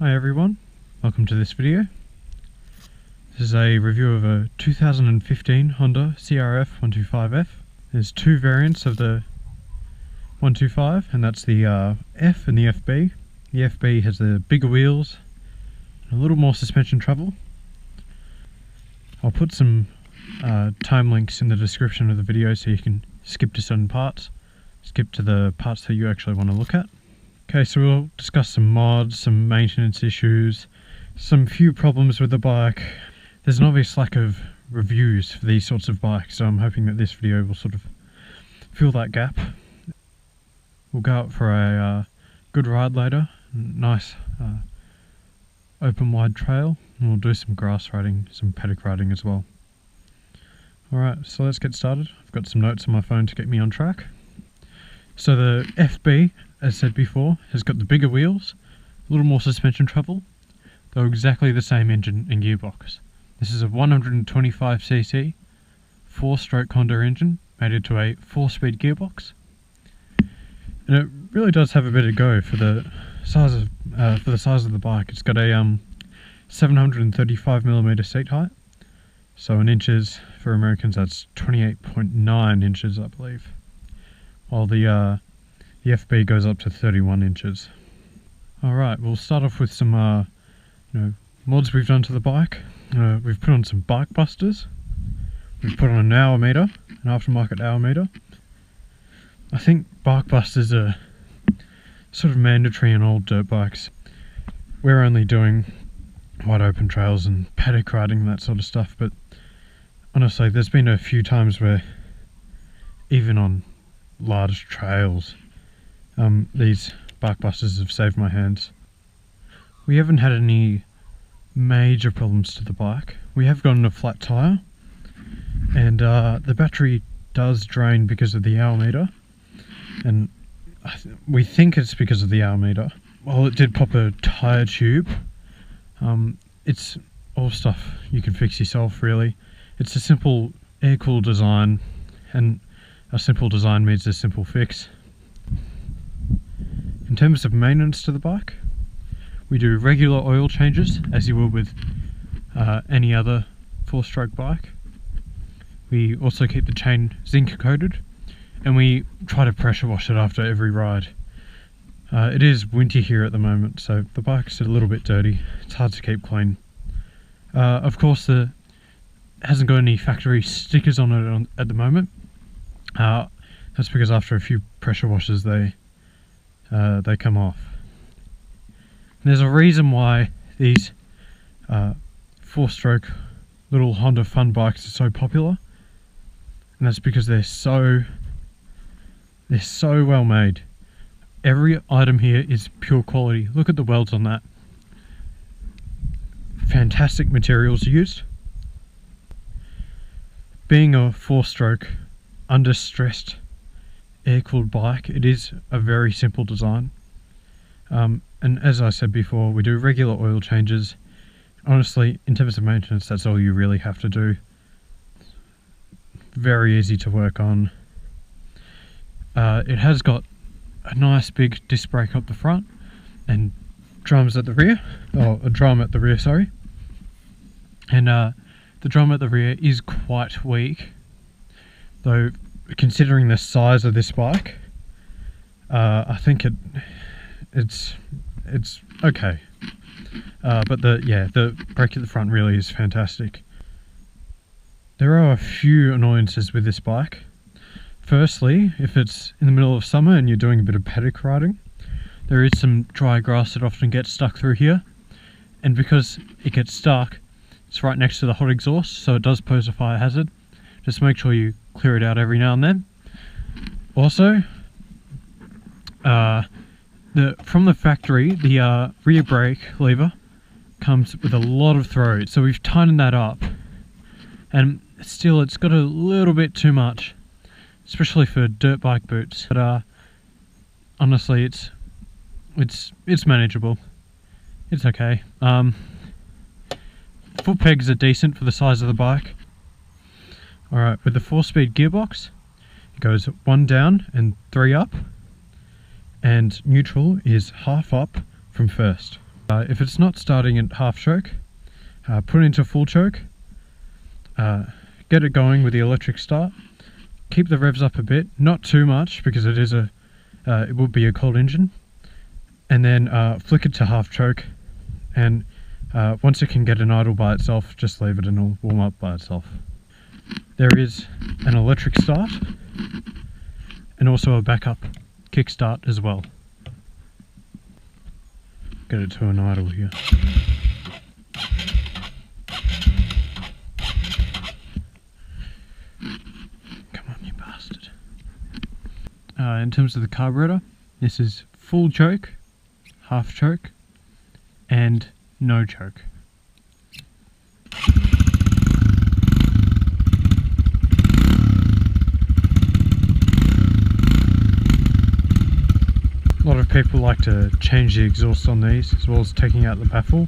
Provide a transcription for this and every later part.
Hi everyone, welcome to this video. This is a review of a 2015 Honda CRF125F. There's two variants of the 125, and that's the F and the FB. The FB has the bigger wheels, and a little more suspension travel. I'll put some time links in the description of the video so you can skip to certain parts, skip to the parts that you actually want to look at. Okay, so we'll discuss some mods, some maintenance issues, some few problems with the bike. There's an obvious lack of reviews for these sorts of bikes, so I'm hoping that this video will sort of fill that gap. We'll go out for a good ride later, nice open wide trail, and we'll do some grass riding, some paddock riding as well. Alright, so let's get started. I've got some notes on my phone to get me on track. So the FB, as said before, has got the bigger wheels, a little more suspension travel, though exactly the same engine and gearbox. This is a 125cc 4-stroke Honda engine made into a 4-speed gearbox, and it really does have a bit of go for the size of the bike. It's got a 735mm seat height, so in inches for Americans that's 28.9 inches, I believe, while the FB goes up to 31 inches. Alright, we'll start off with some mods we've done to the bike. We've put on some bike busters. We've put on an hour meter, an aftermarket hour meter. I think bike busters are sort of mandatory in old dirt bikes. We're only doing wide open trails and paddock riding and that sort of stuff, but honestly there's been a few times where even on large trails these bike busters have saved my hands. We haven't had any major problems to the bike. We have gotten a flat tyre, and the battery does drain because of the hour meter, and we think it's because of the hour meter. Well, it did pop a tyre tube. It's all stuff you can fix yourself, really. It's a simple air-cooled design, and a simple design means a simple fix. In terms of maintenance to the bike, we do regular oil changes as you would with any other 4-stroke bike. We also keep the chain zinc coated, and we try to pressure wash it after every ride. It is winter here at the moment, so the bike's a little bit dirty. It's hard to keep clean. Of course, it hasn't got any factory stickers on it at the moment. That's because after a few pressure washes they come off. There's a reason why these 4-stroke little Honda fun bikes are so popular, and that's because they're so well made. Every item here is pure quality. Look at the welds on that. Fantastic materials used. Being a 4-stroke under stressed air-cooled bike, it is a very simple design. And as I said before, we do regular oil changes. Honestly, in terms of maintenance, that's all you really have to do. Very easy to work on. It has got a nice big disc brake up the front and drums at the rear, or a drum at the rear, sorry. And the drum at the rear is quite weak, though considering the size of this bike, I think it's okay. But the brake at the front really is fantastic. There are a few annoyances with this bike. Firstly, if it's in the middle of summer and you're doing a bit of paddock riding, there is some dry grass that often gets stuck through here, and because it gets stuck, it's right next to the hot exhaust, so it does pose a fire hazard. Just make sure you clear it out every now and then. Also, from the factory, the rear brake lever comes with a lot of throw, so we've tightened that up, and still it's got a little bit too much, especially for dirt bike boots. But honestly, it's manageable. It's okay. Foot pegs are decent for the size of the bike. Alright, with the 4-speed gearbox, it goes 1 down and 3 up, and neutral is half up from first. If it's not starting at half choke, put it into full choke, get it going with the electric start, keep the revs up a bit, not too much because it is it will be a cold engine, and then flick it to half choke, and once it can get an idle by itself, just leave it and it'll warm up by itself. There is an electric start and also a backup kickstart as well. Get it to an idle here. Come on, you bastard. In terms of the carburetor, this is full choke, half choke, and no choke. A lot of people like to change the exhaust on these as well as taking out the baffle.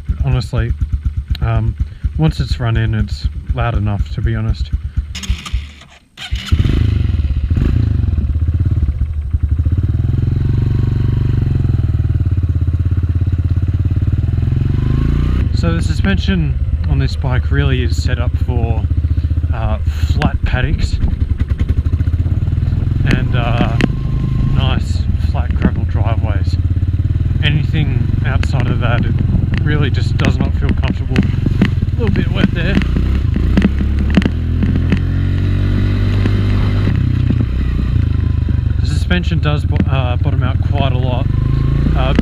But honestly, once it's run in, it's loud enough, to be honest. So the suspension on this bike really is set up for flat paddocks and nice flat gravel driveways. Anything outside of that, it really just does not feel comfortable. A little bit wet there. The suspension does bottom out quite a lot,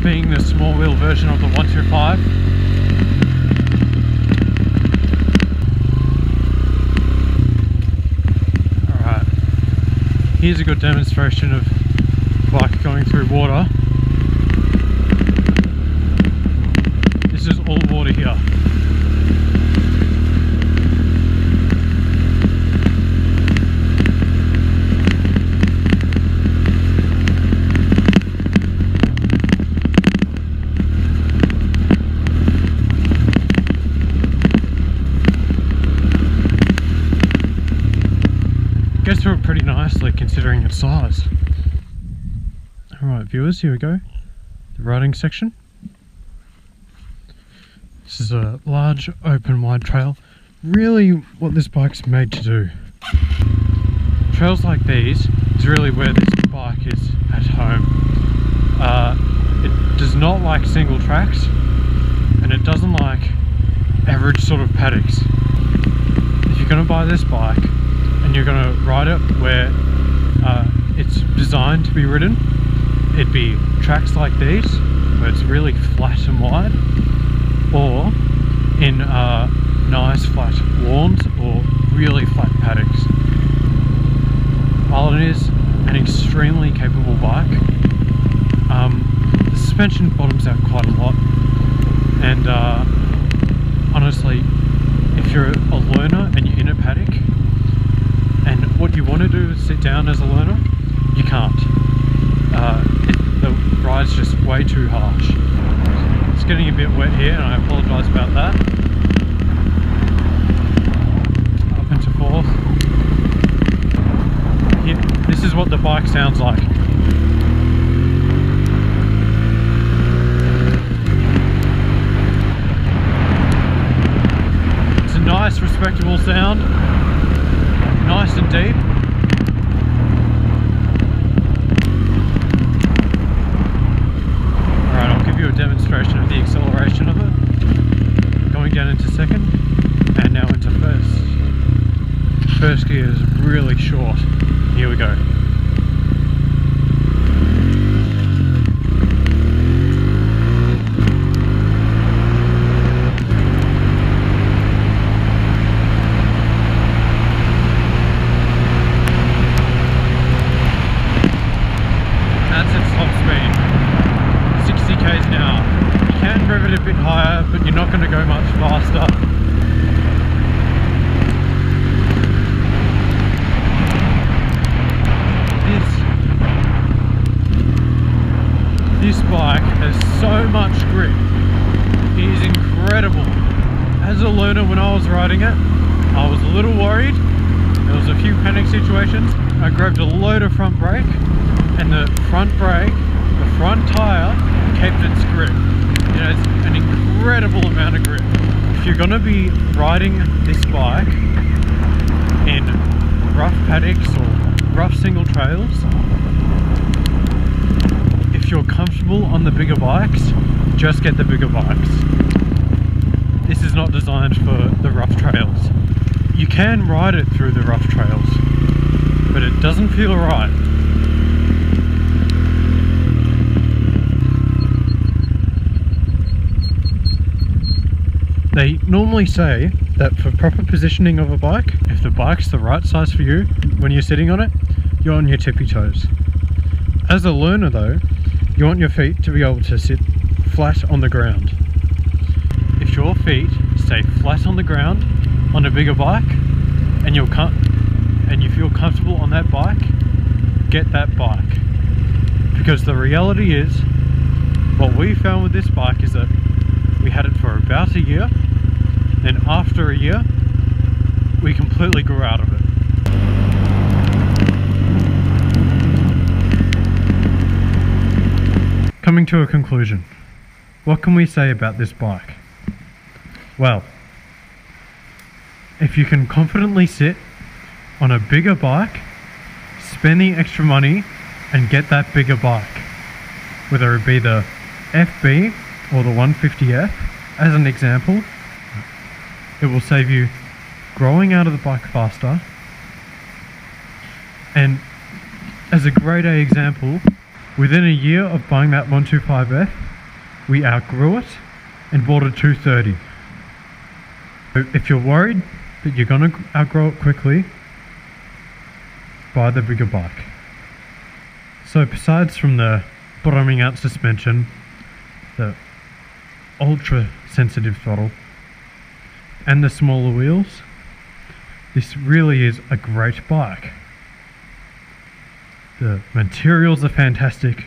being the small wheel version of the 125. Alright, here's a good demonstration of bike going through water. This is all water here. Goes through it pretty nicely considering its size. Alright viewers, here we go. The riding section. This is a large open wide trail. Really what this bike's made to do. Trails like these is really where this bike is at home. It does not like single tracks, and it doesn't like average sort of paddocks. If you're going to buy this bike and you're going to ride it where it's designed to be ridden, it'd be tracks like these where it's really flat and wide, or in nice flat lawns or really flat paddocks. While it is an extremely capable bike, the suspension bottoms out quite a lot, and honestly, if you're a learner and you're in a paddock and what you want to do is sit down as a learner, you can't. The ride's just way too harsh. It's getting a bit wet here and I apologise about that. Up into fourth. Here, this is what the bike sounds like. It's a nice respectable sound, nice and deep. Demonstration of the acceleration of it. Going down into second and now into first. First gear is really short. Here we go. That's its top speed. 60 k's an hour. You can rev it a bit higher, but you're not going to go much faster. This bike has so much grip. It is incredible. As a learner, when I was riding it, I was a little worried. There was a few panic situations. I grabbed a load of front brake, and the front brake, the front tyre, kept its grip. It has an incredible amount of grip. If you're going to be riding this bike in rough paddocks or rough single trails, if you're comfortable on the bigger bikes, just get the bigger bikes. This is not designed for the rough trails. You can ride it through the rough trails, but it doesn't feel right. They normally say that for proper positioning of a bike, if the bike's the right size for you when you're sitting on it, you're on your tippy toes. As a learner though, you want your feet to be able to sit flat on the ground. If your feet stay flat on the ground on a bigger bike and you feel comfortable on that bike, get that bike. Because the reality is, what we found with this bike is that we had it for about a year, then after a year we completely grew out of it. Coming to a conclusion, what can we say about this bike? Well, if you can confidently sit on a bigger bike, spend the extra money and get that bigger bike, whether it be the FB or the 150F as an example, it will save you growing out of the bike faster. And as a grade A example, within a year of buying that 125F, we outgrew it and bought a 230. If you're worried that you're going to outgrow it quickly, buy the bigger bike. So besides from the bottoming out suspension, the ultra sensitive throttle, and the smaller wheels, this really is a great bike. The materials are fantastic,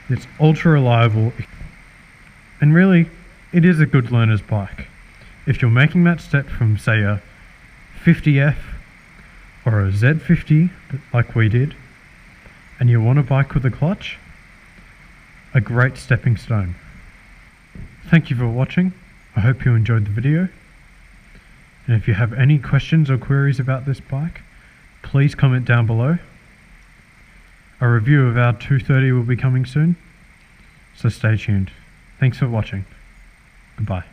it's ultra reliable, and really it is a good learner's bike. If you're making that step from say a 50F or a Z50 like we did, and you want a bike with a clutch, a great stepping stone. Thank you for watching. I hope you enjoyed the video. And if you have any questions or queries about this bike, please comment down below. A review of our 230 will be coming soon, so stay tuned. Thanks for watching. Goodbye.